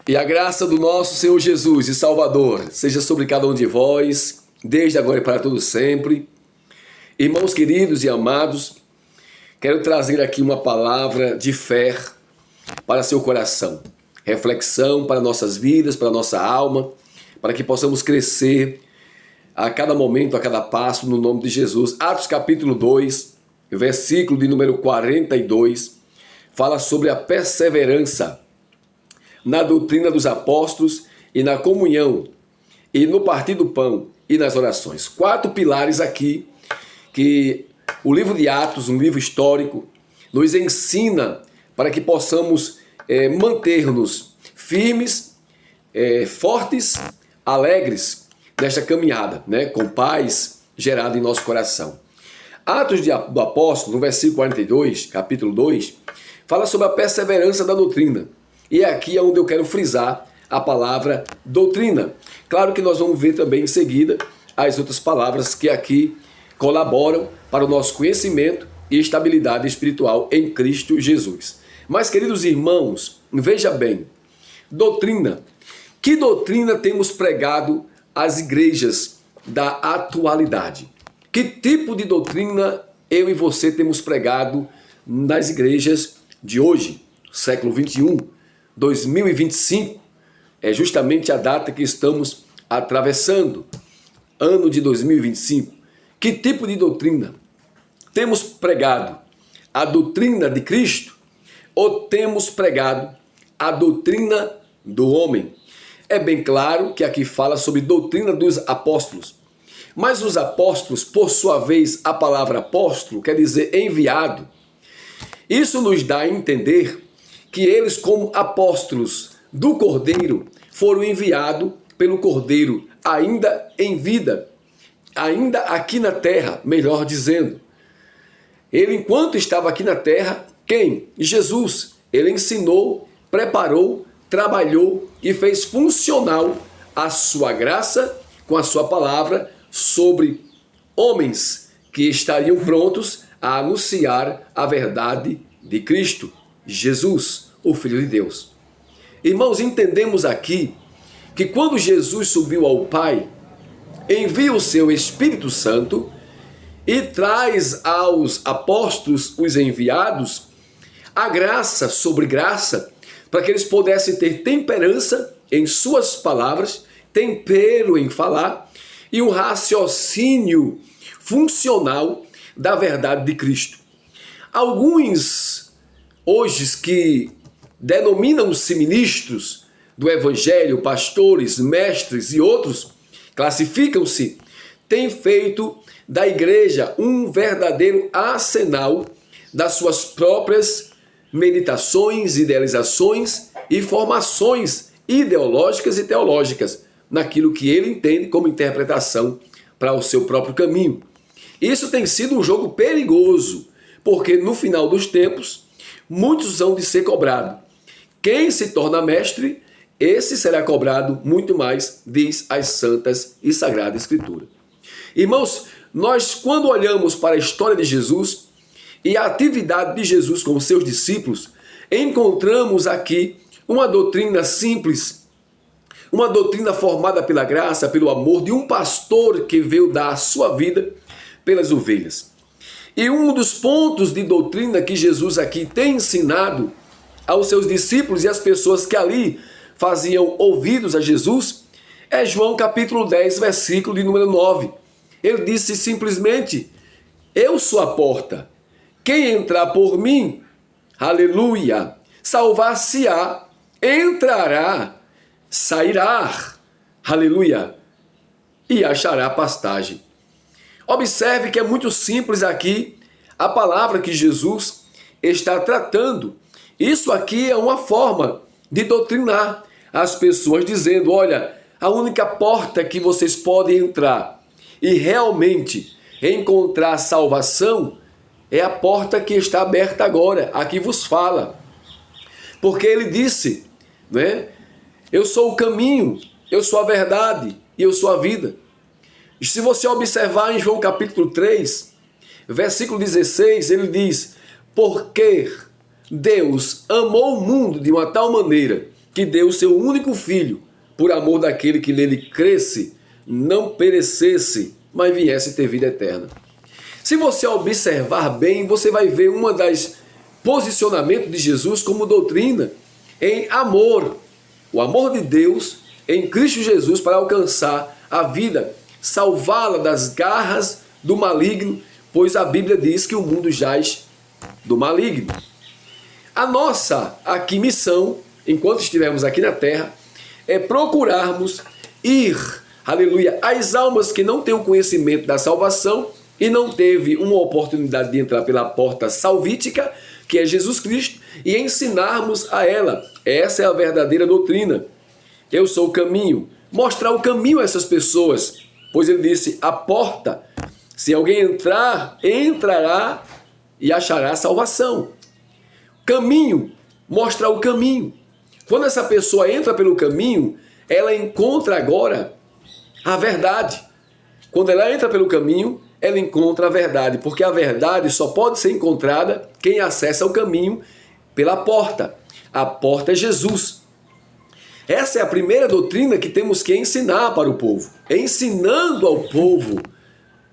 E a graça do nosso Senhor Jesus e Salvador seja sobre cada um de vós, desde agora e para todo sempre. Irmãos queridos e amados, quero trazer aqui uma palavra de fé para seu coração. Reflexão para nossas vidas, para nossa alma, para que possamos crescer a cada momento, a cada passo, no nome de Jesus. Atos capítulo 2, versículo de número 42, fala sobre a perseverança na doutrina dos apóstolos e na comunhão, e no partir do pão e nas orações. 4 pilares aqui que o livro de Atos, um livro histórico, nos ensina para que possamos manter-nos firmes, fortes, alegres nesta caminhada, com paz gerada em nosso coração. Atos do Apóstolo, no versículo 42, capítulo 2, fala sobre a perseverança da doutrina. E aqui é onde eu quero frisar a palavra doutrina. Claro que nós vamos ver também em seguida as outras palavras que aqui colaboram para o nosso conhecimento e estabilidade espiritual em Cristo Jesus. Mas, queridos irmãos, veja bem, doutrina. Que doutrina temos pregado às igrejas da atualidade? Que tipo de doutrina eu e você temos pregado nas igrejas de hoje, século 21, 2025, é justamente a data que estamos atravessando, ano de 2025. Que tipo de doutrina? Temos pregado a doutrina de Cristo ou temos pregado a doutrina do homem? É bem claro que aqui fala sobre doutrina dos apóstolos. Mas os apóstolos, por sua vez, a palavra apóstolo quer dizer enviado. Isso nos dá a entender que eles, como apóstolos do Cordeiro, foram enviados pelo Cordeiro ainda em vida, ainda aqui na terra, melhor dizendo. Ele, enquanto estava aqui na terra, quem? Jesus. Ele ensinou, preparou, trabalhou e fez funcional a sua graça com a sua palavra sobre homens que estariam prontos a anunciar a verdade de Cristo, Jesus, o Filho de Deus. Irmãos, entendemos aqui que quando Jesus subiu ao Pai, envia o seu Espírito Santo e traz aos apóstolos, os enviados, a graça sobre graça, para que eles pudessem ter temperança em suas palavras, tempero em falar e um raciocínio funcional da verdade de Cristo. Alguns hoje que denominam-se ministros do Evangelho, pastores, mestres e outros, classificam-se, têm feito da igreja um verdadeiro arsenal das suas próprias meditações, idealizações e formações ideológicas e teológicas, naquilo que ele entende como interpretação para o seu próprio caminho. Isso tem sido um jogo perigoso, porque no final dos tempos, muitos hão de ser cobrados. Quem se torna mestre, esse será cobrado muito mais, diz as Santas e Sagrada Escritura. Irmãos, nós quando olhamos para a história de Jesus e a atividade de Jesus com seus discípulos, encontramos aqui uma doutrina simples, uma doutrina formada pela graça, pelo amor de um pastor que veio dar a sua vida pelas ovelhas. E um dos pontos de doutrina que Jesus aqui tem ensinado aos seus discípulos e às pessoas que ali faziam ouvidos a Jesus é João capítulo 10, versículo de número 9. Ele disse simplesmente: eu sou a porta. Quem entrar por mim, aleluia, salvar-se-á, entrará, sairá, aleluia, e achará pastagem. Observe que é muito simples aqui a palavra que Jesus está tratando. Isso aqui é uma forma de doutrinar as pessoas, dizendo: olha, a única porta que vocês podem entrar e realmente encontrar salvação é a porta que está aberta agora, a que vos fala. Porque ele disse, eu sou o caminho, eu sou a verdade e eu sou a vida. E se você observar em João capítulo 3, versículo 16, ele diz: porque Deus amou o mundo de uma tal maneira que deu o seu único filho, por amor daquele que nele cresce, não perecesse, mas viesse ter vida eterna. Se você observar bem, você vai ver uma das posicionamentos de Jesus como doutrina em amor. O amor de Deus em Cristo Jesus para alcançar a vida, salvá-la das garras do maligno, pois a Bíblia diz que o mundo jaz do maligno. A nossa aqui missão, enquanto estivermos aqui na terra, é procurarmos ir, aleluia, às almas que não têm o conhecimento da salvação e não teve uma oportunidade de entrar pela porta salvítica, que é Jesus Cristo, e ensinarmos a ela. Essa é a verdadeira doutrina. Eu sou o caminho. Mostrar o caminho a essas pessoas, pois ele disse, a porta, se alguém entrar, entrará e achará salvação. Caminho, mostrar o caminho. Quando essa pessoa entra pelo caminho, ela encontra agora a verdade. Quando ela entra pelo caminho, ela encontra a verdade, porque a verdade só pode ser encontrada quem acessa o caminho pela porta. A porta é Jesus. Essa é a primeira doutrina que temos que ensinar para o povo. Ensinando ao povo,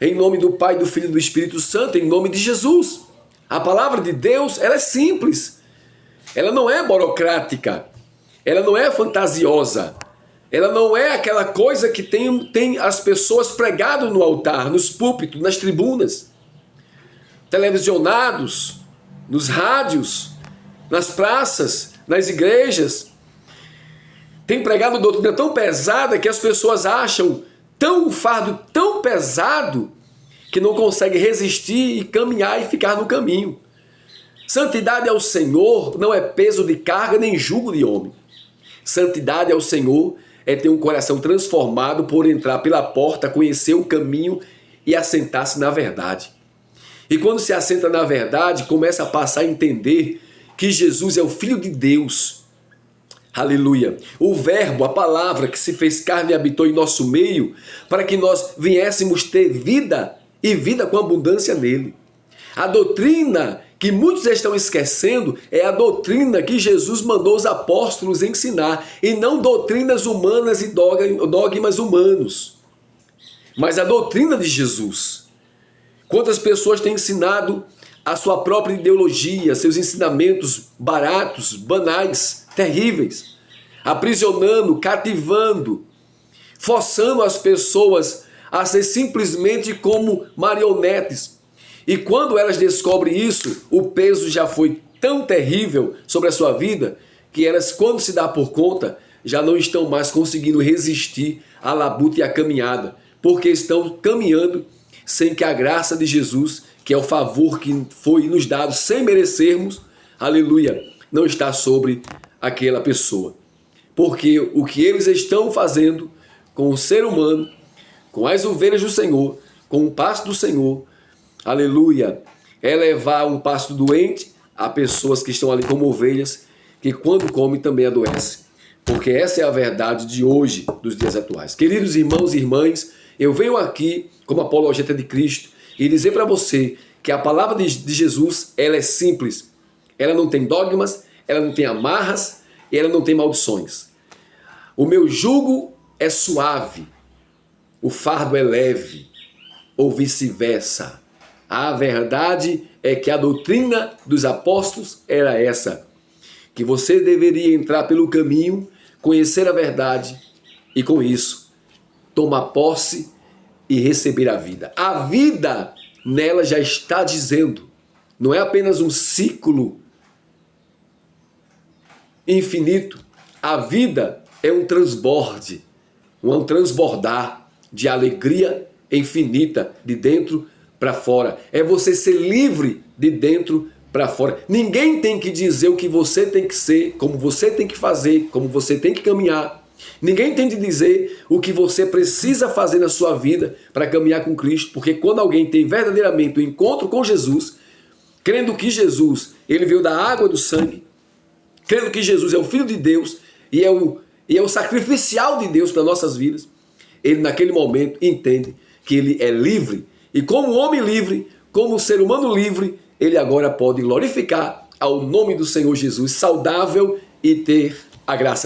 em nome do Pai, do Filho e do Espírito Santo, em nome de Jesus. A palavra de Deus, ela é simples. Ela não é burocrática. Ela não é fantasiosa. Ela não é aquela coisa que tem as pessoas pregadas no altar, nos púlpitos, nas tribunas, televisionados, nos rádios, nas praças, nas igrejas. Tem pregado doutrina tão pesada que as pessoas acham um fardo tão pesado que não conseguem resistir e caminhar e ficar no caminho. Santidade ao Senhor não é peso de carga nem jugo de homem. Santidade ao Senhor é ter um coração transformado por entrar pela porta, conhecer o caminho e assentar-se na verdade. E quando se assenta na verdade, começa a passar a entender que Jesus é o Filho de Deus. Aleluia. O verbo, a palavra que se fez carne e habitou em nosso meio, para que nós viéssemos ter vida e vida com abundância nele. A doutrina que muitos estão esquecendo é a doutrina que Jesus mandou os apóstolos ensinar, e não doutrinas humanas e dogmas humanos, mas a doutrina de Jesus. Quantas pessoas têm ensinado a sua própria ideologia, seus ensinamentos baratos, banais, terríveis, aprisionando, cativando, forçando as pessoas a ser simplesmente como marionetes. E quando elas descobrem isso, o peso já foi tão terrível sobre a sua vida, que elas, quando se dá por conta, já não estão mais conseguindo resistir à labuta e à caminhada, porque estão caminhando sem que a graça de Jesus, que é o favor que foi nos dado sem merecermos, aleluia, não está sobre aquela pessoa. Porque o que eles estão fazendo com o ser humano, com as ovelhas do Senhor, com o pasto do Senhor, aleluia, é levar um pasto doente a pessoas que estão ali como ovelhas, que quando comem também adoecem. Porque essa é a verdade de hoje, dos dias atuais. Queridos irmãos e irmãs, eu venho aqui como apologeta de Cristo e dizer para você que a palavra de Jesus, ela é simples. Ela não tem dogmas, ela não tem amarras e ela não tem maldições. O meu jugo é suave, o fardo é leve, ou vice-versa. A verdade é que a doutrina dos apóstolos era essa, que você deveria entrar pelo caminho, conhecer a verdade e com isso tomar posse e receber a vida. A vida nela já está dizendo, não é apenas um ciclo infinito. A vida é um transborde, um transbordar de alegria infinita de dentro para fora. É você ser livre de dentro para fora. Ninguém tem que dizer o que você tem que ser, como você tem que fazer, como você tem que caminhar. Ninguém tem que dizer o que você precisa fazer na sua vida para caminhar com Cristo, porque quando alguém tem verdadeiramente o encontro com Jesus, crendo que Jesus, ele veio da água e do sangue, crendo que Jesus é o Filho de Deus e é o sacrificial de Deus para nossas vidas, ele naquele momento entende que ele é livre. E como homem livre, como ser humano livre, ele agora pode glorificar ao nome do Senhor Jesus, saudável e ter a graça.